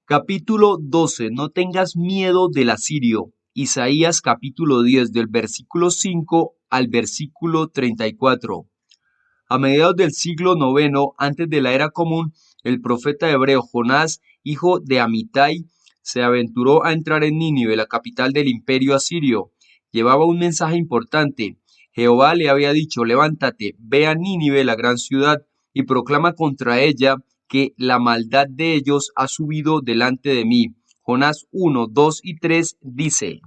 Capítulo 12. No tengas miedo del asirio. Isaías capítulo 10 del versículo 5 al versículo 34. A mediados del siglo noveno, antes de la era común, el profeta hebreo Jonás, hijo de Amitai, se aventuró a entrar en Nínive, la capital del imperio asirio. Llevaba un mensaje importante. Jehová le había dicho: levántate, ve a Nínive, la gran ciudad, y proclama contra ella que la maldad de ellos ha subido delante de mí. Jonás 1, 2 y 3 dice: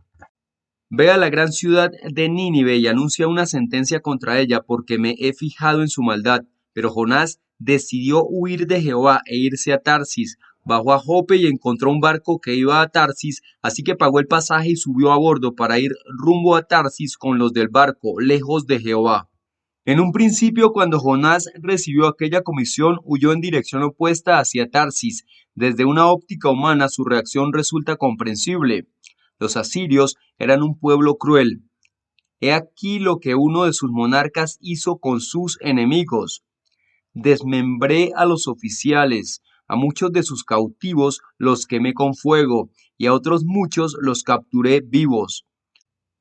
Ve a la gran ciudad de Nínive y anuncia una sentencia contra ella, porque me he fijado en su maldad. Pero Jonás decidió huir de Jehová e irse a Tarsis. Bajó a Jope y encontró un barco que iba a Tarsis, así que pagó el pasaje y subió a bordo para ir rumbo a Tarsis con los del barco, lejos de Jehová. En un principio, cuando Jonás recibió aquella comisión, huyó en dirección opuesta hacia Tarsis. Desde una óptica humana, su reacción resulta comprensible. Los asirios eran un pueblo cruel. He aquí lo que uno de sus monarcas hizo con sus enemigos. Desmembré a los oficiales, a muchos de sus cautivos los quemé con fuego, y a otros muchos los capturé vivos.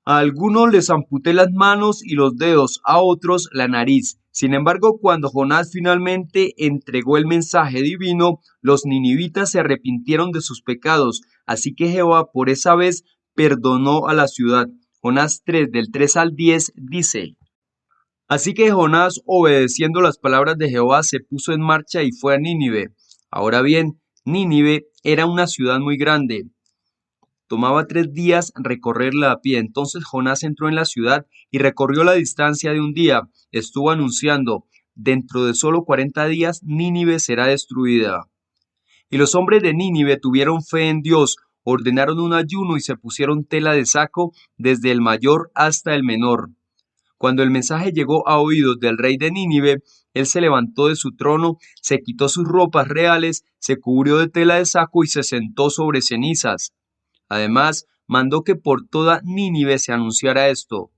A algunos les amputé las manos y los dedos, a otros la nariz. Sin embargo, cuando Jonás finalmente entregó el mensaje divino, los ninivitas se arrepintieron de sus pecados, así que Jehová por esa vez perdonó a la ciudad. Jonás 3, del 3 al 10 dice: Así que Jonás, obedeciendo las palabras de Jehová, se puso en marcha y fue a Nínive. Ahora bien, Nínive era una ciudad muy grande. Tomaba 3 días recorrerla a pie. Entonces Jonás entró en la ciudad y recorrió la distancia de un día. Estuvo anunciando: dentro de solo 40 días Nínive será destruida. Y los hombres de Nínive tuvieron fe en Dios, ordenaron un ayuno y se pusieron tela de saco desde el mayor hasta el menor. Cuando el mensaje llegó a oídos del rey de Nínive, él se levantó de su trono, se quitó sus ropas reales, se cubrió de tela de saco y se sentó sobre cenizas. Además, mandó que por toda Nínive se anunciara esto: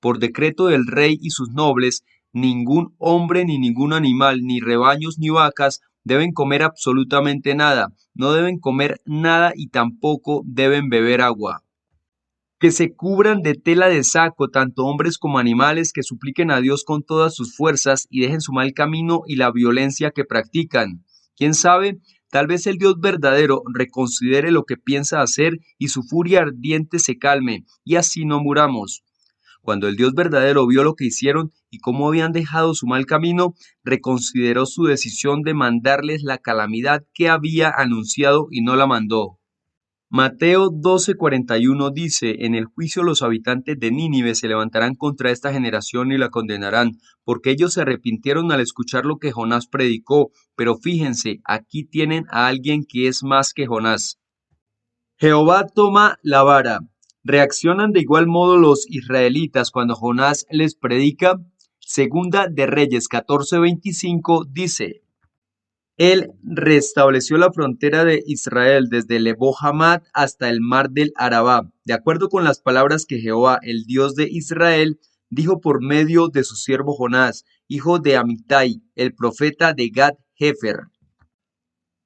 por decreto del rey y sus nobles, ningún hombre ni ningún animal, ni rebaños ni vacas, deben comer absolutamente nada, no deben comer nada y tampoco deben beber agua. Que se cubran de tela de saco tanto hombres como animales, que supliquen a Dios con todas sus fuerzas y dejen su mal camino y la violencia que practican. ¿Quién sabe? Tal vez el Dios verdadero reconsidere lo que piensa hacer y su furia ardiente se calme, y así no muramos. Cuando el Dios verdadero vio lo que hicieron y cómo habían dejado su mal camino, reconsideró su decisión de mandarles la calamidad que había anunciado y no la mandó. Mateo 12:41 dice: En el juicio los habitantes de Nínive se levantarán contra esta generación y la condenarán, porque ellos se arrepintieron al escuchar lo que Jonás predicó. Pero fíjense, aquí tienen a alguien que es más que Jonás. Jehová toma la vara. ¿Reaccionan de igual modo los israelitas cuando Jonás les predica? Segunda de Reyes 14:25 dice: Él restableció la frontera de Israel desde Lebo Hamat hasta el mar del Arabá, de acuerdo con las palabras que Jehová, el Dios de Israel, dijo por medio de su siervo Jonás, hijo de Amitai, el profeta de Gad-Hefer.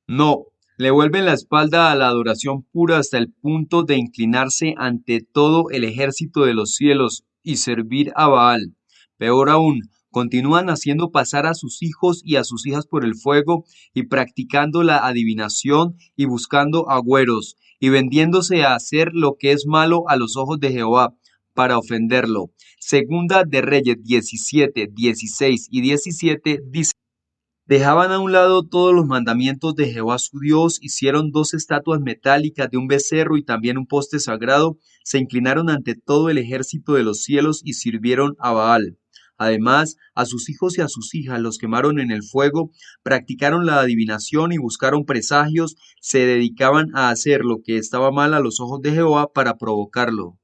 No, le vuelven la espalda a la adoración pura hasta el punto de inclinarse ante todo el ejército de los cielos y servir a Baal. Peor aún, continúan haciendo pasar a sus hijos y a sus hijas por el fuego y practicando la adivinación y buscando agüeros y vendiéndose a hacer lo que es malo a los ojos de Jehová para ofenderlo. Segunda de Reyes 17, 16 y 17 dice: Dejaban a un lado todos los mandamientos de Jehová su Dios, hicieron 2 estatuas metálicas de un becerro y también un poste sagrado, se inclinaron ante todo el ejército de los cielos y sirvieron a Baal. Además, a sus hijos y a sus hijas los quemaron en el fuego, practicaron la adivinación y buscaron presagios, se dedicaban a hacer lo que estaba mal a los ojos de Jehová para provocarlo.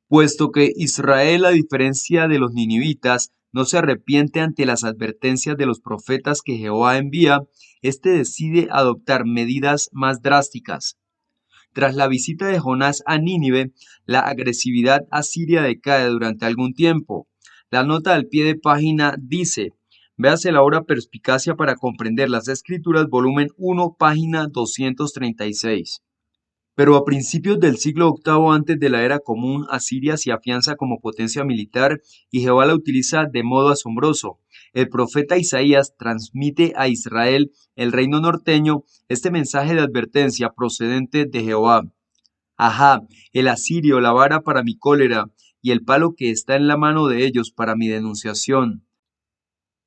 Puesto que Israel, a diferencia de los ninivitas, no se arrepiente ante las advertencias de los profetas que Jehová envía, éste decide adoptar medidas más drásticas. Tras la visita de Jonás a Nínive, la agresividad asiria decae durante algún tiempo. La nota al pie de página dice: Véase la obra Perspicacia para comprender las Escrituras, volumen 1, página 236. Pero a principios del siglo VIII antes de la era común, Asiria se afianza como potencia militar y Jehová la utiliza de modo asombroso. El profeta Isaías transmite a Israel, el reino norteño, este mensaje de advertencia procedente de Jehová. Ajá, el asirio, la vara para mi cólera, y el palo que está en la mano de ellos para mi denunciación.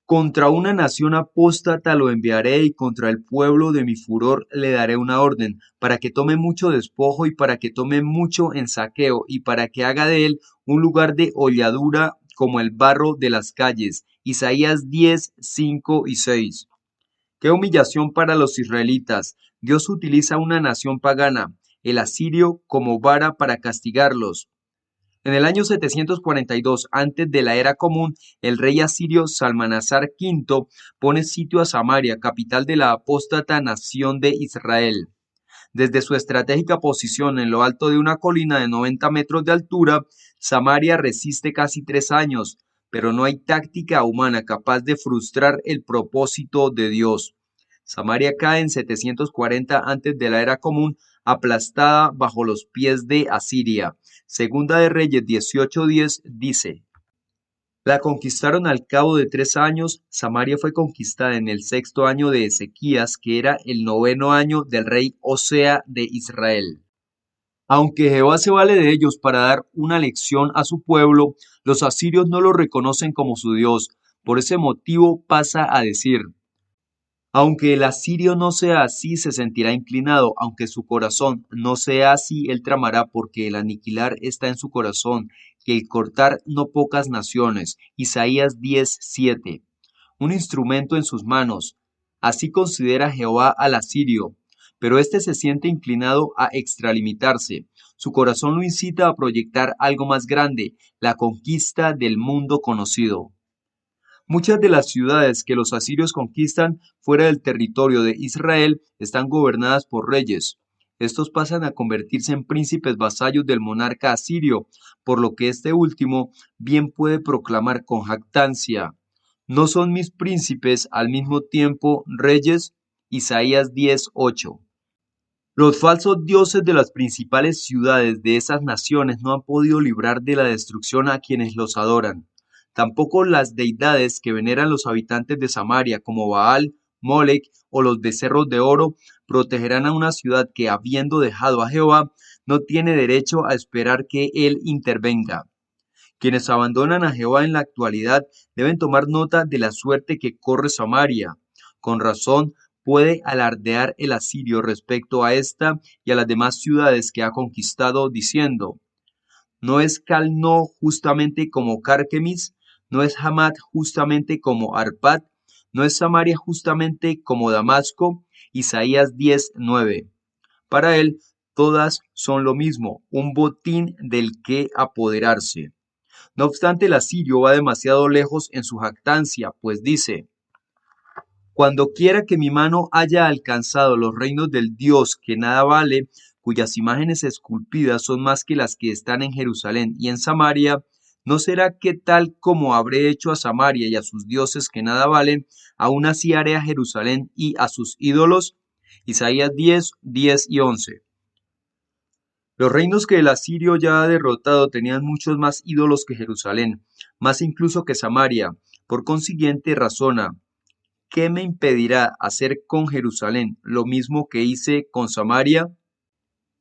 Contra una nación apóstata lo enviaré, y contra el pueblo de mi furor le daré una orden, para que tome mucho despojo y para que tome mucho en saqueo, y para que haga de él un lugar de holladura como el barro de las calles. Isaías 10, 5 y 6. Qué humillación para los israelitas. Dios utiliza una nación pagana, el asirio, como vara para castigarlos. En el año 742 antes de la era común, el rey asirio Salmanasar V pone sitio a Samaria, capital de la apóstata nación de Israel. Desde su estratégica posición en lo alto de una colina de 90 metros de altura, Samaria resiste casi 3 años, pero no hay táctica humana capaz de frustrar el propósito de Dios. Samaria cae en 740 antes de la era común, aplastada bajo los pies de Asiria. Segunda de Reyes 18:10 dice: la conquistaron al cabo de 3 años. Samaria fue conquistada en el 6º año de Ezequías, que era el 9º año del rey Osea de Israel. Aunque Jehová se vale de ellos para dar una lección a su pueblo, los asirios no lo reconocen como su Dios. Por ese motivo pasa a decir: aunque el asirio no sea así, se sentirá inclinado; aunque su corazón no sea así, él tramará, porque el aniquilar está en su corazón, y el cortar no pocas naciones. Isaías 10:7. Un instrumento en sus manos. Así considera Jehová al asirio, pero éste se siente inclinado a extralimitarse. Su corazón lo incita a proyectar algo más grande, la conquista del mundo conocido. Muchas de las ciudades que los asirios conquistan fuera del territorio de Israel están gobernadas por reyes. Estos pasan a convertirse en príncipes vasallos del monarca asirio, por lo que este último bien puede proclamar con jactancia: ¿no son mis príncipes al mismo tiempo reyes? Isaías 10:8. Los falsos dioses de las principales ciudades de esas naciones no han podido librar de la destrucción a quienes los adoran. Tampoco las deidades que veneran los habitantes de Samaria, como Baal, Molec o los becerros de oro, protegerán a una ciudad que, habiendo dejado a Jehová, no tiene derecho a esperar que él intervenga. Quienes abandonan a Jehová en la actualidad deben tomar nota de la suerte que corre Samaria. Con razón puede alardear el asirio respecto a esta y a las demás ciudades que ha conquistado, diciendo: ¿no es Calno justamente como Carquemis? ¿No es Hamat justamente como Arpad? ¿No es Samaria justamente como Damasco? Isaías 10:9. Para él, todas son lo mismo, un botín del que apoderarse. No obstante, el asirio va demasiado lejos en su jactancia, pues dice: cuando quiera que mi mano haya alcanzado los reinos del Dios que nada vale, cuyas imágenes esculpidas son más que las que están en Jerusalén y en Samaria, ¿no será que tal como habré hecho a Samaria y a sus dioses que nada valen, aún así haré a Jerusalén y a sus ídolos? Isaías 10:10 y 11. Los reinos que el asirio ya ha derrotado tenían muchos más ídolos que Jerusalén, más incluso que Samaria. Por consiguiente, razona: ¿qué me impedirá hacer con Jerusalén lo mismo que hice con Samaria?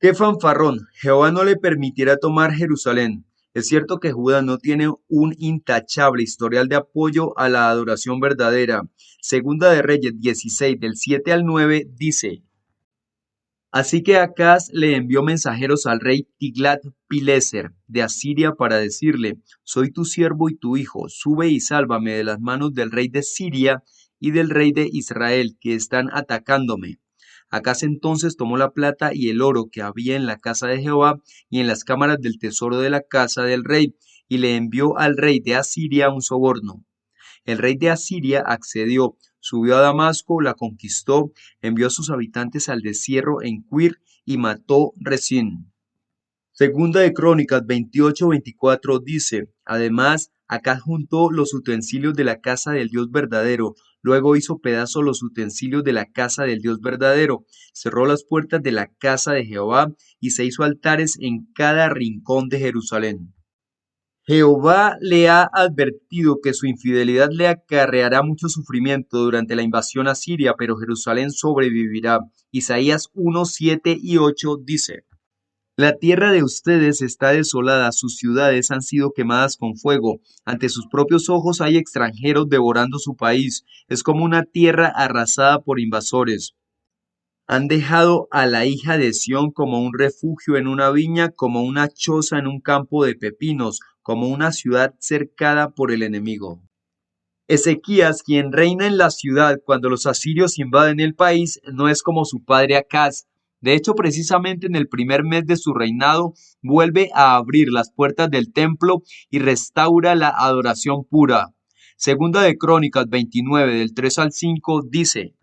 ¡Qué fanfarrón! Jehová no le permitirá tomar Jerusalén. Es cierto que Judá no tiene un intachable historial de apoyo a la adoración verdadera. Segunda de Reyes 16, del 7 al 9, dice: así que Acaz le envió mensajeros al rey Tiglat-Pileser de Asiria para decirle: soy tu siervo y tu hijo, sube y sálvame de las manos del rey de Siria y del rey de Israel, que están atacándome. Acaz entonces tomó la plata y el oro que había en la casa de Jehová y en las cámaras del tesoro de la casa del rey, y le envió al rey de Asiria un soborno. El rey de Asiria accedió, subió a Damasco, la conquistó, envió a sus habitantes al destierro en Quir y mató Resín. Segunda de Crónicas 28:24 dice: además, Acaz juntó los utensilios de la casa del Dios verdadero, luego hizo pedazos los utensilios de la casa del Dios verdadero, cerró las puertas de la casa de Jehová y se hizo altares en cada rincón de Jerusalén. Jehová le ha advertido que su infidelidad le acarreará mucho sufrimiento durante la invasión asiria, pero Jerusalén sobrevivirá. Isaías 1, 7 y 8 dice: La tierra de ustedes está desolada, sus ciudades han sido quemadas con fuego. Ante sus propios ojos hay extranjeros devorando su país. Es como una tierra arrasada por invasores. Han dejado a la hija de Sión como un refugio en una viña, como una choza en un campo de pepinos, como una ciudad cercada por el enemigo. Ezequías, quien reina en la ciudad cuando los asirios invaden el país, no es como su padre Acaz. De hecho, precisamente en el primer mes de su reinado, vuelve a abrir las puertas del templo y restaura la adoración pura. Segunda de Crónicas 29, del 3 al 5, dice: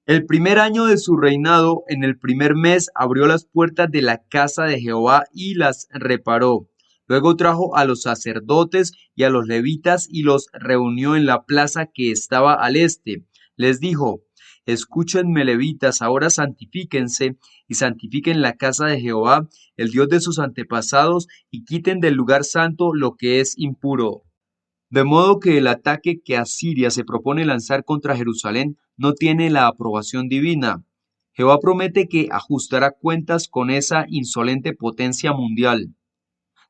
El primer año de su reinado, en el primer mes, abrió las puertas de la casa de Jehová y las reparó. Luego trajo a los sacerdotes y a los levitas y los reunió en la plaza que estaba al este. Les dijo: Escúchenme, levitas, ahora santifíquense y santifiquen la casa de Jehová, el Dios de sus antepasados, y quiten del lugar santo lo que es impuro. De modo que el ataque que Asiria se propone lanzar contra Jerusalén no tiene la aprobación divina. Jehová promete que ajustará cuentas con esa insolente potencia mundial.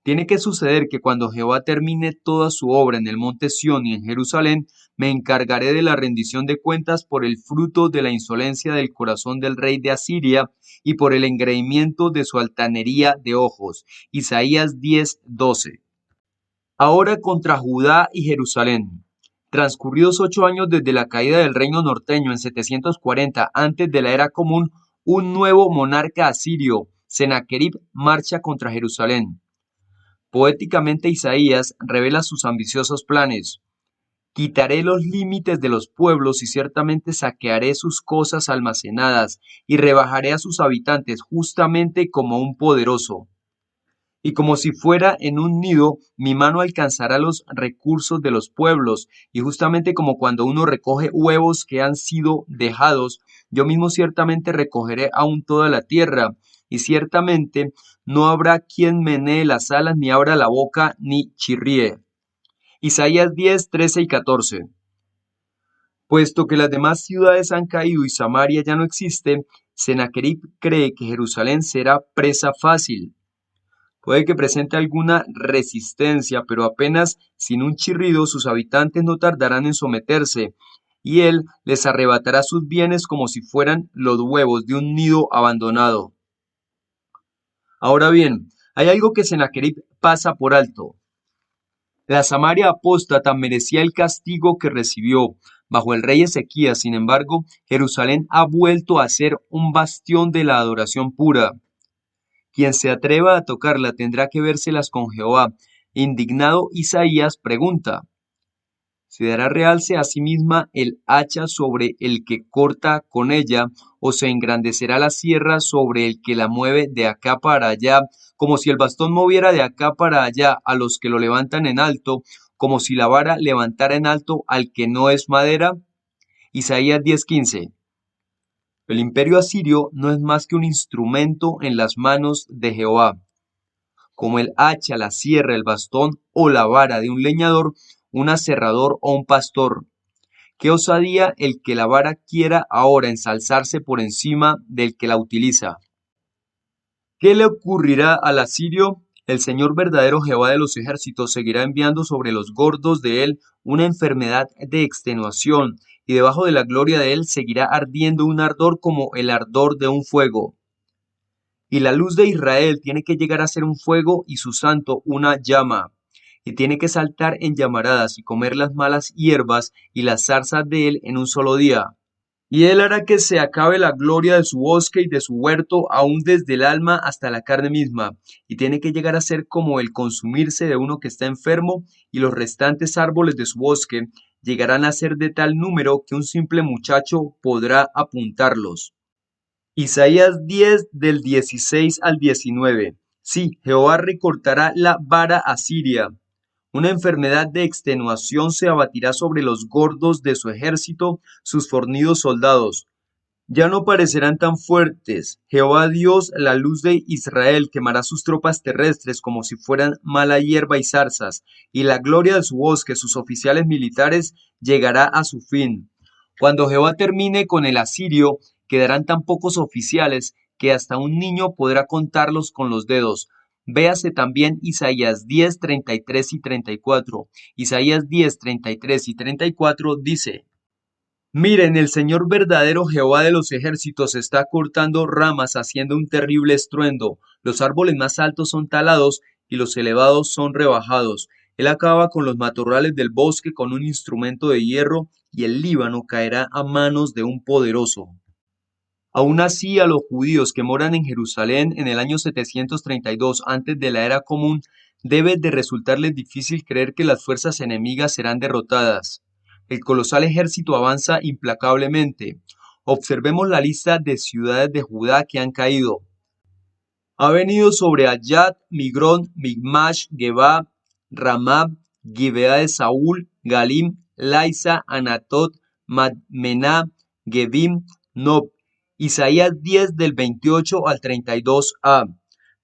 Tiene que suceder que cuando Jehová termine toda su obra en el monte Sión y en Jerusalén, me encargaré de la rendición de cuentas por el fruto de la insolencia del corazón del rey de Asiria y por el engreimiento de su altanería de ojos. Isaías 10:12. Ahora contra Judá y Jerusalén. Transcurridos 8 años desde la caída del reino norteño en 740 antes de la era común, un nuevo monarca asirio, Senaquerib, marcha contra Jerusalén. Poéticamente Isaías revela sus ambiciosos planes. Quitaré los límites de los pueblos y ciertamente saquearé sus cosas almacenadas y rebajaré a sus habitantes justamente como un poderoso. Y como si fuera en un nido, mi mano alcanzará los recursos de los pueblos, y justamente como cuando uno recoge huevos que han sido dejados, yo mismo ciertamente recogeré aún toda la tierra, y ciertamente no habrá quien menee las alas, ni abra la boca, ni chirríe. Isaías 10, 13 y 14. Puesto que las demás ciudades han caído y Samaria ya no existe, Senaquerib cree que Jerusalén será presa fácil. Puede que presente alguna resistencia, pero apenas sin un chirrido sus habitantes no tardarán en someterse, y él les arrebatará sus bienes como si fueran los huevos de un nido abandonado. Ahora bien, hay algo que Senaquerib pasa por alto. La Samaria apóstata merecía el castigo que recibió bajo el rey Ezequías. Sin embargo, Jerusalén ha vuelto a ser un bastión de la adoración pura. Quien se atreva a tocarla tendrá que vérselas con Jehová. Indignado, Isaías pregunta: ¿se dará realce a sí misma el hacha sobre el que corta con ella, o se engrandecerá la sierra sobre el que la mueve de acá para allá, como si el bastón moviera de acá para allá a los que lo levantan en alto, como si la vara levantara en alto al que no es madera? Isaías 10:15. El imperio asirio no es más que un instrumento en las manos de Jehová. Como el hacha, la sierra, el bastón o la vara de un leñador, un aserrador o un pastor. Qué osadía el que la vara quiera ahora ensalzarse por encima del que la utiliza. ¿Qué le ocurrirá al asirio? El Señor verdadero Jehová de los ejércitos seguirá enviando sobre los gordos de él una enfermedad de extenuación, y debajo de la gloria de él seguirá ardiendo un ardor como el ardor de un fuego. Y la luz de Israel tiene que llegar a ser un fuego y su santo una llama. Y tiene que saltar en llamaradas y comer las malas hierbas y las zarzas de él en un solo día. Y él hará que se acabe la gloria de su bosque y de su huerto, aún desde el alma hasta la carne misma. Y tiene que llegar a ser como el consumirse de uno que está enfermo, y los restantes árboles de su bosque llegarán a ser de tal número que un simple muchacho podrá apuntarlos. Isaías 10 del 16 al 19. Sí, Jehová recortará la vara asiria. Una enfermedad de extenuación se abatirá sobre los gordos de su ejército, sus fornidos soldados. Ya no parecerán tan fuertes. Jehová Dios, la luz de Israel, quemará sus tropas terrestres como si fueran mala hierba y zarzas, y la gloria de su bosque, sus oficiales militares, llegará a su fin. Cuando Jehová termine con el asirio, quedarán tan pocos oficiales que hasta un niño podrá contarlos con los dedos. Véase también Isaías 10, 33 y 34. Isaías 10, 33 y 34 dice: Miren, el Señor verdadero Jehová de los ejércitos está cortando ramas, haciendo un terrible estruendo. Los árboles más altos son talados y los elevados son rebajados. Él acaba con los matorrales del bosque con un instrumento de hierro, y el Líbano caerá a manos de un poderoso. Aun así, a los judíos que moran en Jerusalén en el año 732 antes de la era común, debe de resultarles difícil creer que las fuerzas enemigas serán derrotadas. El colosal ejército avanza implacablemente. Observemos la lista de ciudades de Judá que han caído. Ha venido sobre Ayat, Migrón, Migmash, Geba, Ramá, Gibea de Saúl, Galim, Laisa, Anatot, Madmená, Gebim, Nob. Isaías 10 del 28 al 32a.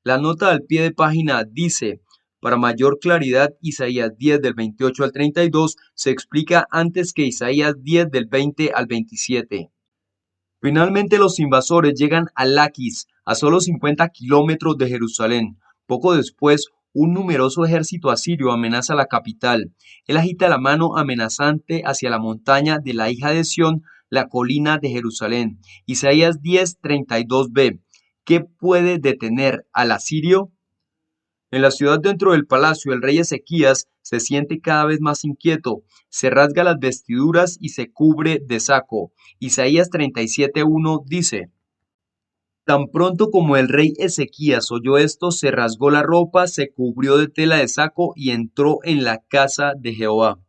La nota al pie de página dice: para mayor claridad, Isaías 10 del 28 al 32 se explica antes que Isaías 10 del 20 al 27. Finalmente los invasores llegan a Laquis, a solo 50 kilómetros de Jerusalén. Poco después, un numeroso ejército asirio amenaza la capital. Él agita la mano amenazante hacia la montaña de la hija de Sión, la colina de Jerusalén. Isaías 10, 32b. ¿Qué puede detener al asirio? En la ciudad dentro del palacio, el rey Ezequías se siente cada vez más inquieto, se rasga las vestiduras y se cubre de saco. Isaías 37:1 dice: Tan pronto como el rey Ezequías oyó esto, se rasgó la ropa, se cubrió de tela de saco y entró en la casa de Jehová.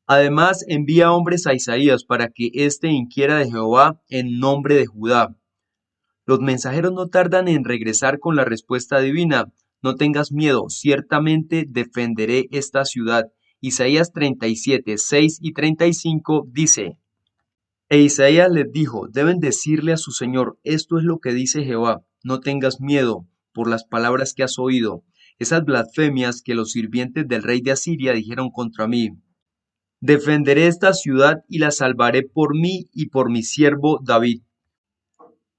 Además, envía hombres a Isaías para que éste inquiera de Jehová en nombre de Judá. Los mensajeros no tardan en regresar con la respuesta divina: no tengas miedo, ciertamente defenderé esta ciudad. Isaías 37, 6 y 35 dice: E Isaías les dijo: deben decirle a su señor, esto es lo que dice Jehová, no tengas miedo por las palabras que has oído, esas blasfemias que los sirvientes del rey de Asiria dijeron contra mí. Defenderé esta ciudad y la salvaré por mí y por mi siervo David.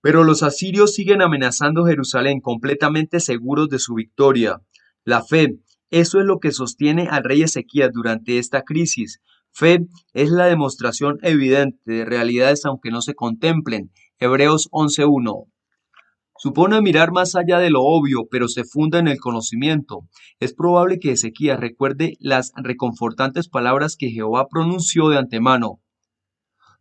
Pero los asirios siguen amenazando Jerusalén, completamente seguros de su victoria. La fe, eso es lo que sostiene al rey Ezequías durante esta crisis. Fe es la demostración evidente de realidades aunque no se contemplen. Hebreos 11:1. Supone mirar más allá de lo obvio, pero se funda en el conocimiento. Es probable que Ezequías recuerde las reconfortantes palabras que Jehová pronunció de antemano.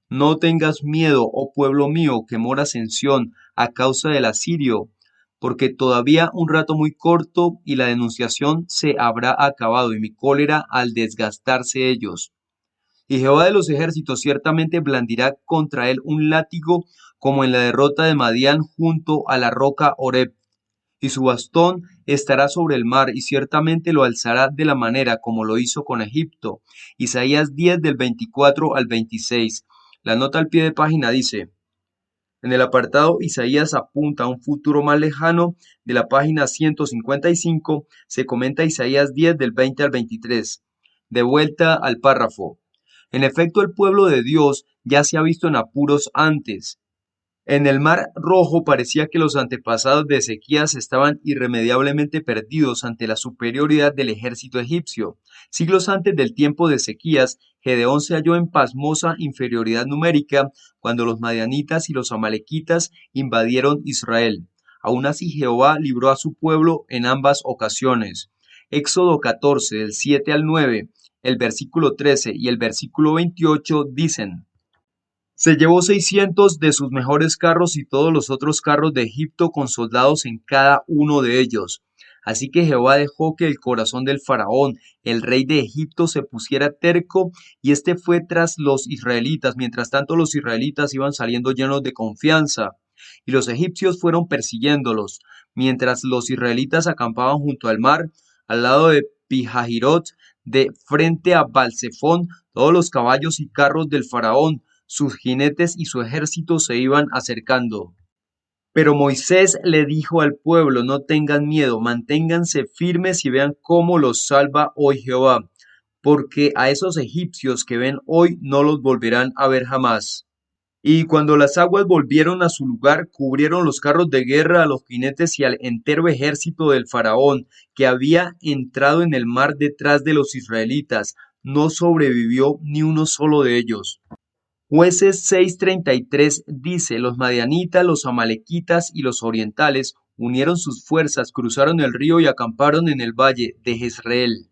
No tengas miedo, oh pueblo mío, que moras en Sión, a causa del asirio, porque todavía un rato muy corto y la denunciación se habrá acabado, y mi cólera al desgastarse ellos. Y Jehová de los ejércitos ciertamente blandirá contra él un látigo, como en la derrota de Madián junto a la roca Horeb. Y su bastón estará sobre el mar, y ciertamente lo alzará de la manera como lo hizo con Egipto. Isaías 10 del 24 al 26. La nota al pie de página dice: en el apartado Isaías apunta a un futuro más lejano. De la página 155 se comenta Isaías 10 del 20 al 23. De vuelta al párrafo. En efecto, el pueblo de Dios ya se ha visto en apuros antes. En el Mar Rojo parecía que los antepasados de Ezequías estaban irremediablemente perdidos ante la superioridad del ejército egipcio. Siglos antes del tiempo de Ezequías, Gedeón se halló en pasmosa inferioridad numérica cuando los madianitas y los amalequitas invadieron Israel. Aún así, Jehová libró a su pueblo en ambas ocasiones. Éxodo 14, del 7 al 9, el versículo 13 y el versículo 28 dicen: se llevó 600 de sus mejores carros y todos los otros carros de Egipto con soldados en cada uno de ellos. Así que Jehová dejó que el corazón del faraón, el rey de Egipto, se pusiera terco, y este fue tras los israelitas. Mientras tanto, los israelitas iban saliendo llenos de confianza, y los egipcios fueron persiguiéndolos. Mientras los israelitas acampaban junto al mar, al lado de Pihahirot, de frente a Balsefón, todos los caballos y carros del faraón, sus jinetes y su ejército se iban acercando. Pero Moisés le dijo al pueblo: no tengan miedo, manténganse firmes y vean cómo los salva hoy Jehová, porque a esos egipcios que ven hoy no los volverán a ver jamás. Y cuando las aguas volvieron a su lugar, cubrieron los carros de guerra, a los jinetes y al entero ejército del faraón, que había entrado en el mar detrás de los israelitas. No sobrevivió ni uno solo de ellos. Jueces 6:33 dice: los madianitas, los amalequitas y los orientales unieron sus fuerzas, cruzaron el río y acamparon en el valle de Jezreel.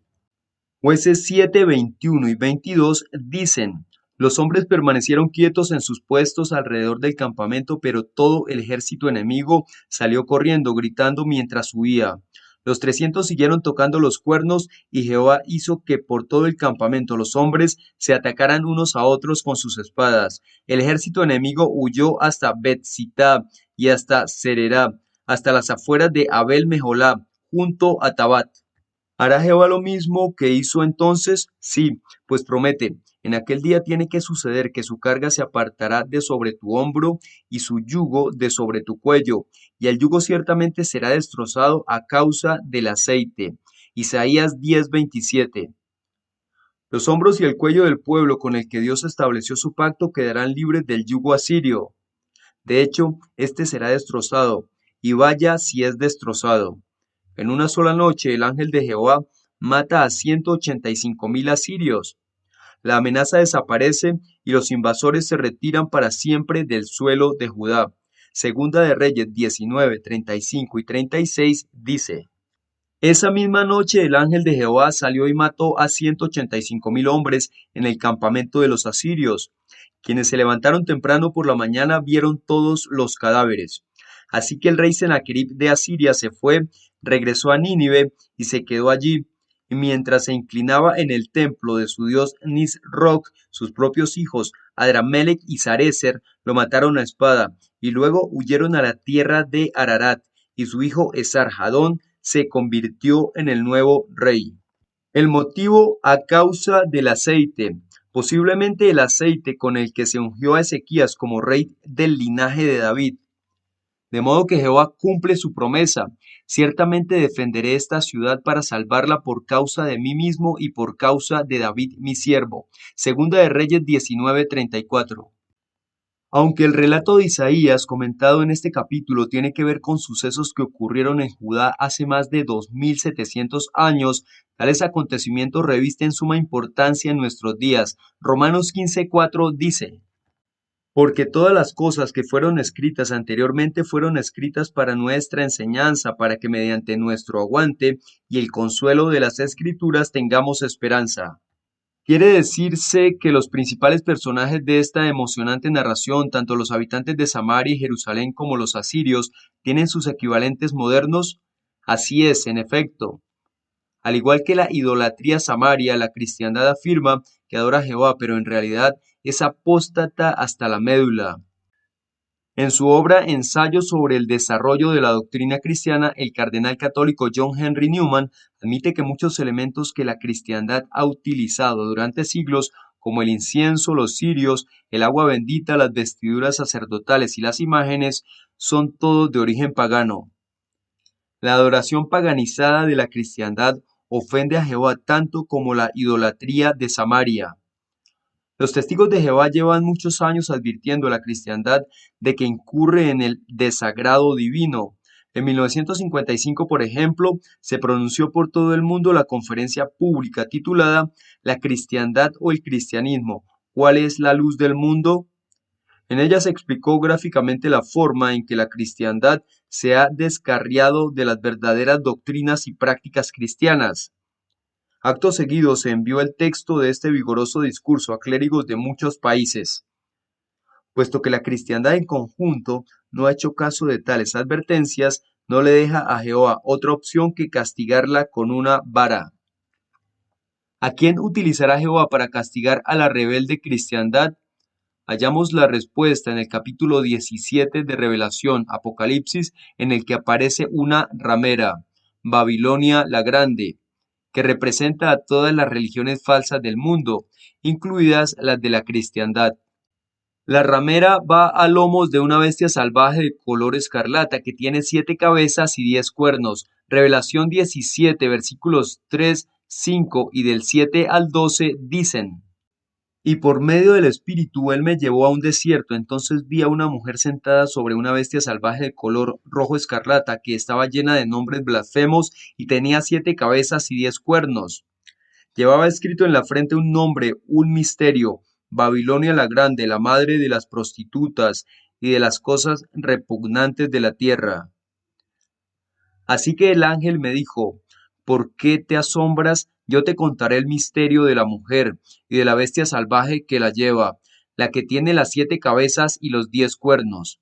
Jueces 7:21 y 22 dicen: los hombres permanecieron quietos en sus puestos alrededor del campamento, pero todo el ejército enemigo salió corriendo, gritando mientras huía. Los 300 siguieron tocando los cuernos, y Jehová hizo que por todo el campamento los hombres se atacaran unos a otros con sus espadas. El ejército enemigo huyó hasta Bet-sitá y hasta Sererá, hasta las afueras de Abel Meholá, junto a Tabat. ¿Hará Jehová lo mismo que hizo entonces? Sí, pues promete: en aquel día tiene que suceder que su carga se apartará de sobre tu hombro y su yugo de sobre tu cuello, y el yugo ciertamente será destrozado a causa del aceite. Isaías 10:27. Los hombros y el cuello del pueblo con el que Dios estableció su pacto quedarán libres del yugo asirio. De hecho, este será destrozado, y vaya si es destrozado. En una sola noche el ángel de Jehová mata a 185,000 asirios. La amenaza desaparece y los invasores se retiran para siempre del suelo de Judá. Segunda de Reyes 19:35 y 36 dice: esa misma noche el ángel de Jehová salió y mató a 185,000 hombres en el campamento de los asirios. Quienes se levantaron temprano por la mañana vieron todos los cadáveres. Así que el rey Sennacherib de Asiria se fue, regresó a Nínive y se quedó allí. Y mientras se inclinaba en el templo de su dios Nisroch, sus propios hijos, Adramelech y Sarecer, lo mataron a espada, y luego huyeron a la tierra de Ararat, y su hijo Esarhadón se convirtió en el nuevo rey. El motivo: a causa del aceite. Posiblemente el aceite con el que se ungió a Ezequías como rey del linaje de David. De modo que Jehová cumple su promesa: ciertamente defenderé esta ciudad para salvarla por causa de mí mismo y por causa de David mi siervo. Segunda de Reyes 19:34. Aunque el relato de Isaías comentado en este capítulo tiene que ver con sucesos que ocurrieron en Judá hace más de 2700 años, tales acontecimientos revisten suma importancia en nuestros días. Romanos 15:4 dice: porque todas las cosas que fueron escritas anteriormente fueron escritas para nuestra enseñanza, para que mediante nuestro aguante y el consuelo de las Escrituras tengamos esperanza. Quiere decirse que los principales personajes de esta emocionante narración, tanto los habitantes de Samaria y Jerusalén como los asirios, tienen sus equivalentes modernos. Así es, en efecto. Al igual que la idolatría samaria, la cristiandad afirma que adora a Jehová, pero en realidad es apóstata hasta la médula. En su obra Ensayo sobre el desarrollo de la doctrina cristiana, el cardenal católico John Henry Newman admite que muchos elementos que la cristiandad ha utilizado durante siglos, como el incienso, los cirios, el agua bendita, las vestiduras sacerdotales y las imágenes, son todos de origen pagano. La adoración paganizada de la cristiandad ofende a Jehová tanto como la idolatría de Samaria. Los testigos de Jehová llevan muchos años advirtiendo a la cristiandad de que incurre en el desagrado divino. En 1955, por ejemplo, se pronunció por todo el mundo la conferencia pública titulada «La cristiandad o el cristianismo, ¿cuál es la luz del mundo?». En ella se explicó gráficamente la forma en que la cristiandad se ha descarriado de las verdaderas doctrinas y prácticas cristianas. Acto seguido se envió el texto de este vigoroso discurso a clérigos de muchos países. Puesto que la cristiandad en conjunto no ha hecho caso de tales advertencias, no le deja a Jehová otra opción que castigarla con una vara. ¿A quién utilizará Jehová para castigar a la rebelde cristiandad? Hallamos la respuesta en el capítulo 17 de Revelación, Apocalipsis, en el que aparece una ramera, Babilonia la Grande. que representa a todas las religiones falsas del mundo, incluidas las de la cristiandad. La ramera va a lomos de una bestia salvaje de color escarlata que tiene 7 cabezas y 10 cuernos. Revelación 17, versículos 3, 5 y del 7 al 12 dicen: Y por medio del Espíritu él me llevó a un desierto. Entonces vi a una mujer sentada sobre una bestia salvaje de color rojo escarlata que estaba llena de nombres blasfemos y tenía 7 cabezas y 10 cuernos. Llevaba escrito en la frente un nombre, un misterio: Babilonia la Grande, la madre de las prostitutas y de las cosas repugnantes de la tierra. Así que el ángel me dijo: ¿Por qué te asombras? Yo te contaré el misterio de la mujer y de la bestia salvaje que la lleva, la que tiene las 7 cabezas y los 10 cuernos.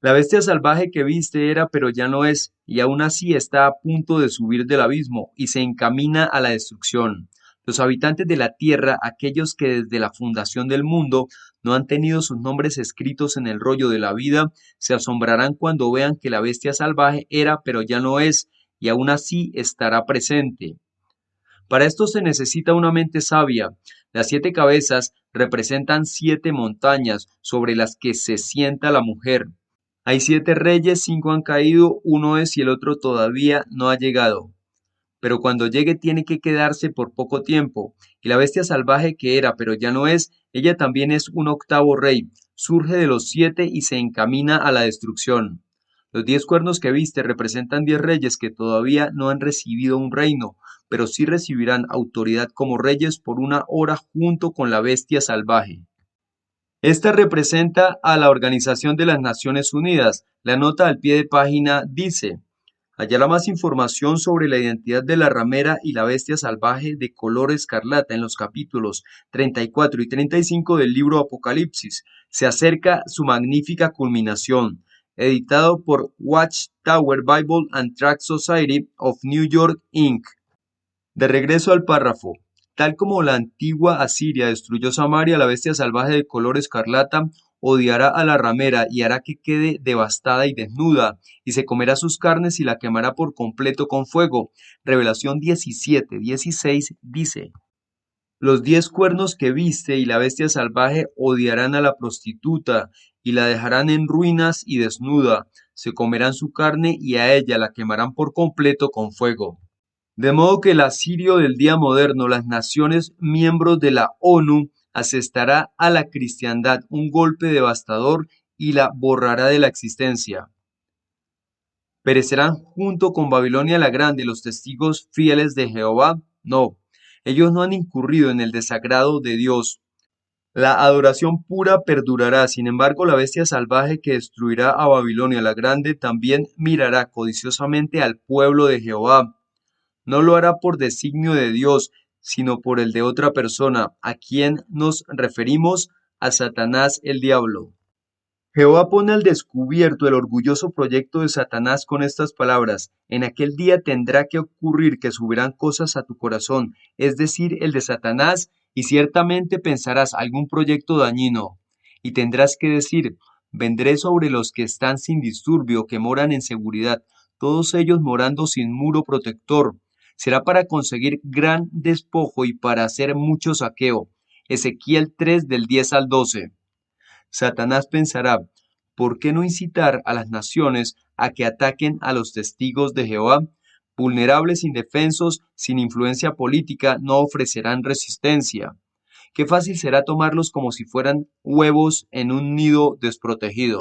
La bestia salvaje que viste era, pero ya no es, y aún así está a punto de subir del abismo y se encamina a la destrucción. Los habitantes de la tierra, aquellos que desde la fundación del mundo no han tenido sus nombres escritos en el rollo de la vida, se asombrarán cuando vean que la bestia salvaje era, pero ya no es, y aún así estará presente. Para esto se necesita una mente sabia. Las 7 cabezas representan 7 montañas sobre las que se sienta la mujer. Hay 7 reyes, 5 han caído, uno es y el otro todavía no ha llegado. Pero cuando llegue tiene que quedarse por poco tiempo. Y la bestia salvaje que era, pero ya no es, ella también es un octavo rey. Surge de los 7 y se encamina a la destrucción. Los 10 cuernos que viste representan 10 reyes que todavía no han recibido un reino, pero sí recibirán autoridad como reyes por una hora junto con la bestia salvaje. Esta representa a la Organización de las Naciones Unidas. La nota al pie de página dice: hallará más información sobre la identidad de la ramera y la bestia salvaje de color escarlata en los capítulos 34 y 35 del libro Apocalipsis. Se acerca su magnífica culminación. Editado por Watchtower Bible and Tract Society of New York, Inc. De regreso al párrafo. Tal como la antigua Asiria destruyó Samaria, la bestia salvaje de color escarlata odiará a la ramera y hará que quede devastada y desnuda, y se comerá sus carnes y la quemará por completo con fuego. Revelación 17:16 dice: Los 10 cuernos que viste y la bestia salvaje odiarán a la prostituta y la dejarán en ruinas y desnuda, se comerán su carne y a ella la quemarán por completo con fuego. De modo que el asirio del día moderno, las naciones miembros de la ONU, asestará a la cristiandad un golpe devastador y la borrará de la existencia. ¿Perecerán junto con Babilonia la Grande los testigos fieles de Jehová? No, ellos no han incurrido en el desagrado de Dios. La adoración pura perdurará. Sin embargo, la bestia salvaje que destruirá a Babilonia la Grande también mirará codiciosamente al pueblo de Jehová. No lo hará por designio de Dios, sino por el de otra persona. ¿A quién nos referimos? A Satanás el diablo. Jehová pone al descubierto el orgulloso proyecto de Satanás con estas palabras: en aquel día tendrá que ocurrir que subirán cosas a tu corazón, es decir, el de Satanás, y ciertamente pensarás algún proyecto dañino, y tendrás que decir: vendré sobre los que están sin disturbio, que moran en seguridad, todos ellos morando sin muro protector. Será para conseguir gran despojo y para hacer mucho saqueo. Ezequiel 3 del 10 al 12. Satanás pensará: ¿por qué no incitar a las naciones a que ataquen a los testigos de Jehová? Vulnerables, indefensos, sin influencia política, no ofrecerán resistencia. Qué fácil será tomarlos como si fueran huevos en un nido desprotegido.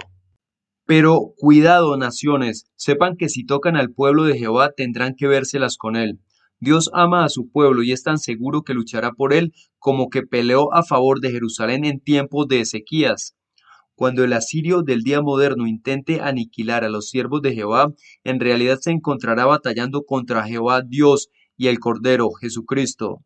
Pero cuidado, naciones, sepan que si tocan al pueblo de Jehová tendrán que vérselas con él. Dios ama a su pueblo y es tan seguro que luchará por él como que peleó a favor de Jerusalén en tiempos de Ezequías. Cuando el asirio del día moderno intente aniquilar a los siervos de Jehová, en realidad se encontrará batallando contra Jehová Dios y el Cordero, Jesucristo.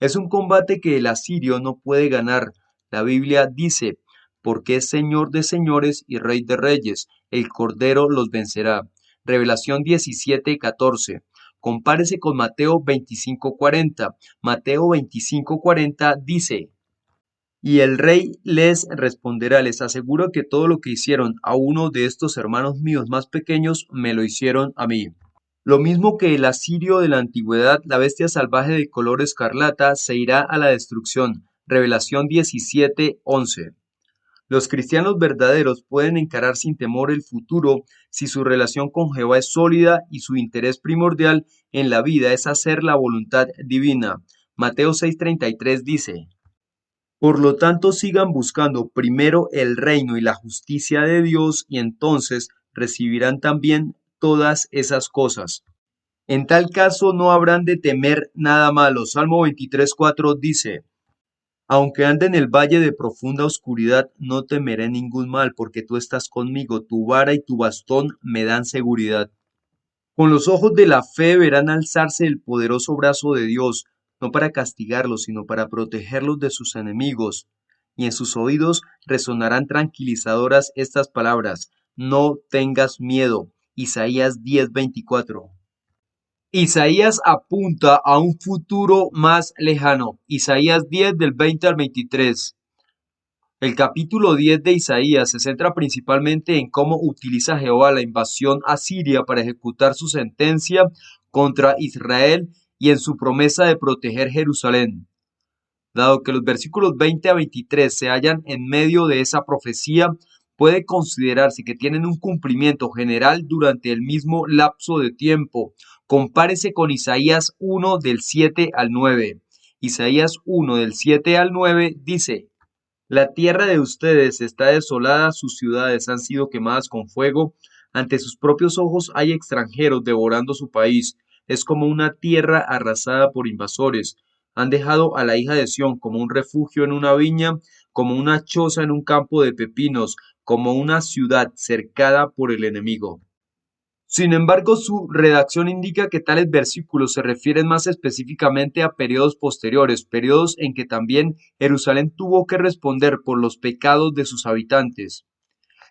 Es un combate que el asirio no puede ganar. La Biblia dice: porque es Señor de señores y Rey de reyes, el Cordero los vencerá. Revelación 17:14. Compárese con Mateo 25:40. Mateo 25:40 dice: y el rey les responderá: les aseguro que todo lo que hicieron a uno de estos hermanos míos más pequeños, me lo hicieron a mí. Lo mismo que el asirio de la antigüedad, la bestia salvaje de color escarlata se irá a la destrucción. Revelación 17:11. Los cristianos verdaderos pueden encarar sin temor el futuro si su relación con Jehová es sólida y su interés primordial en la vida es hacer la voluntad divina. Mateo 6:33 dice: Por lo tanto, sigan buscando primero el reino y la justicia de Dios y entonces recibirán también todas esas cosas. En tal caso no habrán de temer nada malo. Salmo 23:4 dice: Aunque ande en el valle de profunda oscuridad, no temeré ningún mal, porque tú estás conmigo, tu vara y tu bastón me dan seguridad. Con los ojos de la fe verán alzarse el poderoso brazo de Dios, no para castigarlos, sino para protegerlos de sus enemigos. Y en sus oídos resonarán tranquilizadoras estas palabras: No tengas miedo. Isaías 10:24. Isaías apunta a un futuro más lejano. Isaías 10 del 20 al 23. El capítulo 10 de Isaías se centra principalmente en cómo utiliza Jehová la invasión asiria para ejecutar su sentencia contra Israel y en su promesa de proteger Jerusalén. Dado que los versículos 20 a 23 se hallan en medio de esa profecía, puede considerarse que tienen un cumplimiento general durante el mismo lapso de tiempo. Compárese con Isaías 1 del 7 al 9. Isaías 1 del 7 al 9 dice: La tierra de ustedes está desolada, sus ciudades han sido quemadas con fuego, ante sus propios ojos hay extranjeros devorando su país, es como una tierra arrasada por invasores. Han dejado a la hija de Sión como un refugio en una viña, como una choza en un campo de pepinos, como una ciudad cercada por el enemigo. Sin embargo, su redacción indica que tales versículos se refieren más específicamente a periodos posteriores, periodos en que también Jerusalén tuvo que responder por los pecados de sus habitantes.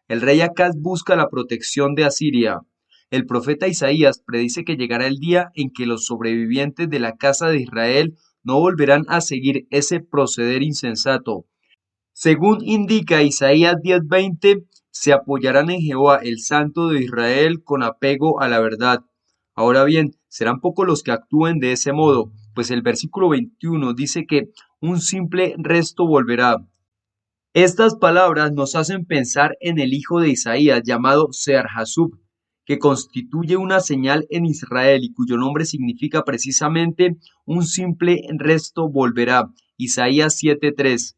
El rey Acaz busca la protección de Asiria. El profeta Isaías predice que llegará el día en que los sobrevivientes de la casa de Israel no volverán a seguir ese proceder insensato. Según indica Isaías 10:20, se apoyarán en Jehová, el Santo de Israel, con apego a la verdad. Ahora bien, serán pocos los que actúen de ese modo, pues el versículo 21 dice que un simple resto volverá. Estas palabras nos hacen pensar en el hijo de Isaías llamado Sear-Jasub, que constituye una señal en Israel y cuyo nombre significa precisamente un simple resto volverá. Isaías 7:3.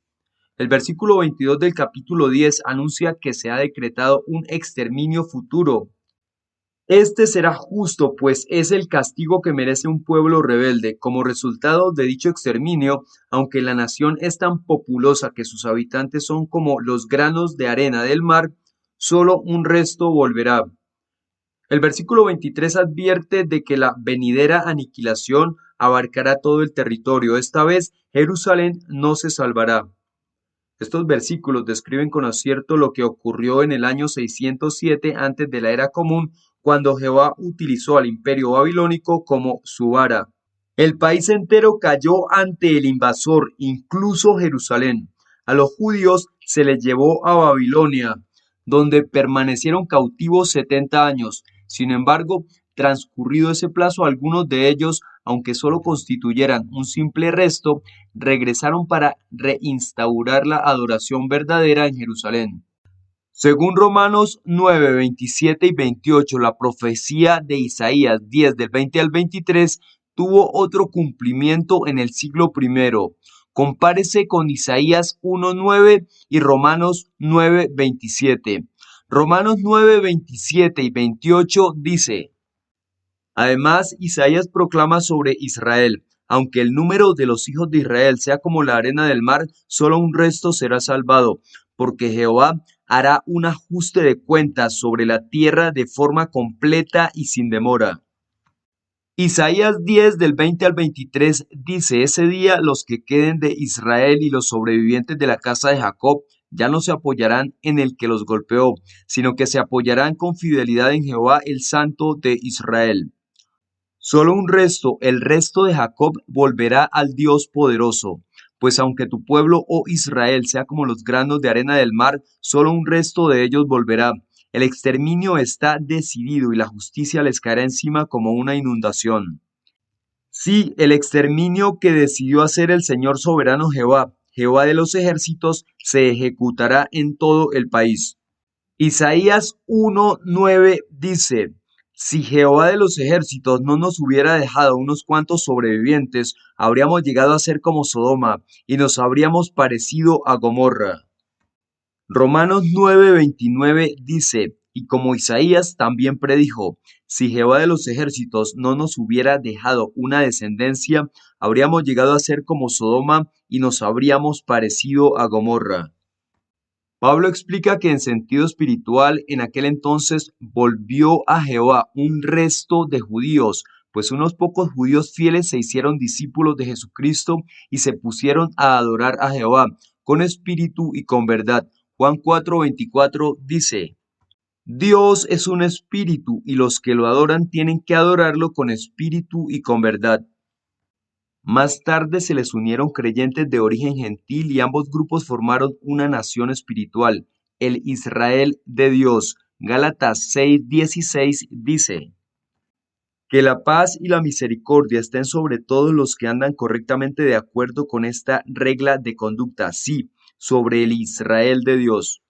El versículo 22 del capítulo 10 anuncia que se ha decretado un exterminio futuro. Este será justo, pues es el castigo que merece un pueblo rebelde. Como resultado de dicho exterminio, aunque la nación es tan populosa que sus habitantes son como los granos de arena del mar, solo un resto volverá. El versículo 23 advierte de que la venidera aniquilación abarcará todo el territorio. Esta vez Jerusalén no se salvará. Estos versículos describen con acierto lo que ocurrió en el año 607 antes de la era común, cuando Jehová utilizó al imperio babilónico como su vara. El país entero cayó ante el invasor, incluso Jerusalén. A los judíos se les llevó a Babilonia, donde permanecieron cautivos 70 años. Sin embargo, transcurrido ese plazo, algunos de ellos, aunque solo constituyeran un simple resto, regresaron para reinstaurar la adoración verdadera en Jerusalén. Según Romanos 9, 27 y 28, la profecía de Isaías 10 del 20 al 23 tuvo otro cumplimiento en el siglo I. Compárese con Isaías 1:9 y Romanos 9:27. Romanos 9, 27 y 28 dice: Además, Isaías proclama sobre Israel: aunque el número de los hijos de Israel sea como la arena del mar, solo un resto será salvado, porque Jehová hará un ajuste de cuentas sobre la tierra de forma completa y sin demora. Isaías 10 del 20 al 23 dice: Ese día los que queden de Israel y los sobrevivientes de la casa de Jacob ya no se apoyarán en el que los golpeó, sino que se apoyarán con fidelidad en Jehová, el Santo de Israel. Solo un resto, el resto de Jacob, volverá al Dios poderoso. Pues aunque tu pueblo, oh Israel, sea como los granos de arena del mar, solo un resto de ellos volverá. El exterminio está decidido y la justicia les caerá encima como una inundación. Sí, el exterminio que decidió hacer el Señor soberano Jehová, Jehová de los ejércitos, se ejecutará en todo el país. Isaías 1:9 dice: Si Jehová de los ejércitos no nos hubiera dejado unos cuantos sobrevivientes, habríamos llegado a ser como Sodoma y nos habríamos parecido a Gomorra. Romanos 9:29 dice: Y como Isaías también predijo, si Jehová de los ejércitos no nos hubiera dejado una descendencia, habríamos llegado a ser como Sodoma y nos habríamos parecido a Gomorra. Pablo explica que en sentido espiritual en aquel entonces volvió a Jehová un resto de judíos, pues unos pocos judíos fieles se hicieron discípulos de Jesucristo y se pusieron a adorar a Jehová con espíritu y con verdad. Juan 4:24 dice: Dios es un espíritu y los que lo adoran tienen que adorarlo con espíritu y con verdad. Más tarde se les unieron creyentes de origen gentil y ambos grupos formaron una nación espiritual, el Israel de Dios. Gálatas 6:16 dice: Que la paz y la misericordia estén sobre todos los que andan correctamente de acuerdo con esta regla de conducta, sí, sobre el Israel de Dios.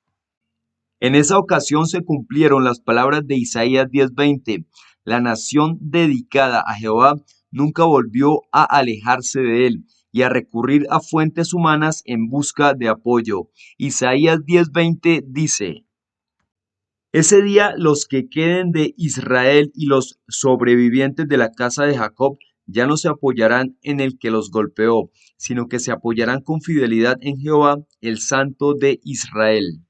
En esa ocasión se cumplieron las palabras de Isaías 10:20. La nación dedicada a Jehová nunca volvió a alejarse de él y a recurrir a fuentes humanas en busca de apoyo. Isaías 10:20 dice: Ese día los que queden de Israel y los sobrevivientes de la casa de Jacob ya no se apoyarán en el que los golpeó, sino que se apoyarán con fidelidad en Jehová, el Santo de Israel.